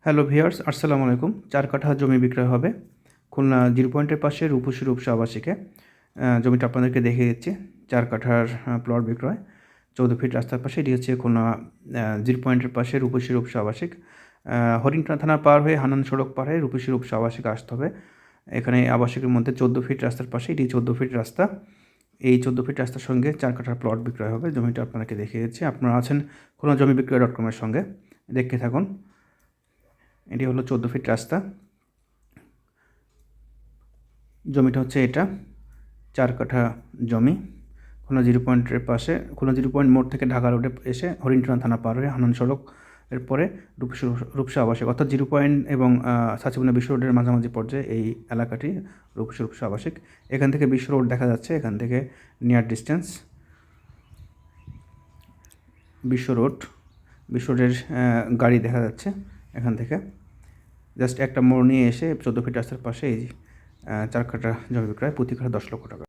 Hello viewers, আসসালামু আলাইকুম। 4 কাঠা জমি বিক্রয় হবে খুলনা জিরো পয়েন্টের পাশে রূপসী রূপসা আবাসিকে। জমিটা আপনাদেরকে দেখিয়ে দিচ্ছি। 4 কাঠার প্লট বিক্রয়, 14 ফিট রাস্তার পাশে। এটি হচ্ছে খুলনা জিরো পয়েন্টের পাশে রূপসী রূপসা আবাসিক। হরিণটানা থানা পার হয়ে হানান সড়ক পার হয়ে রূপসী রূপসা আবাসিকে আসতে হবে। এখানে আবাসিকের মধ্যে 14 ফিট রাস্তার পাশে, এটি 14 ফিট রাস্তা। এই 14 ফিট রাস্তার সঙ্গে 4 কাঠার প্লট বিক্রয় হবে। জমিটা আপনাদেরকে দেখিয়ে দিচ্ছি। আপনারা আছেন খুলনা জমি বিক্রয় .com এর সঙ্গে, দেখতে থাকুন। এটি হলো 14 ফিট রাস্তা। জমিটা হচ্ছে এটা, 4 কাঠা জমি খুলনা জিরো পয়েন্টের পাশে। খুলনা জিরো পয়েন্ট মোড় থেকে ঢাকা রোডে এসে হরিণটানা থানা পার হয়ে হানান সড়ক এর পরে রূপসা আবাসিক, অর্থাৎ জিরো পয়েন্ট এবং সাচিবুনা বিশ্ব রোডের মাঝামাঝি পর্যায়ে এই এলাকাটি রূপসা আবাসিক। এখান থেকে বিশ্ব রোড দেখা যাচ্ছে, এখান থেকে নিয়ার ডিস্টেন্স বিশ্ব রোডের গাড়ি দেখা যাচ্ছে এখান থেকে। জাস্ট একটা মোড় নিয়ে এসে 14 ফিট রাস্তার পাশে এই 4 কাঠা জমি বিক্রয়, প্রতি কাঠা 10 লক্ষ টাকা।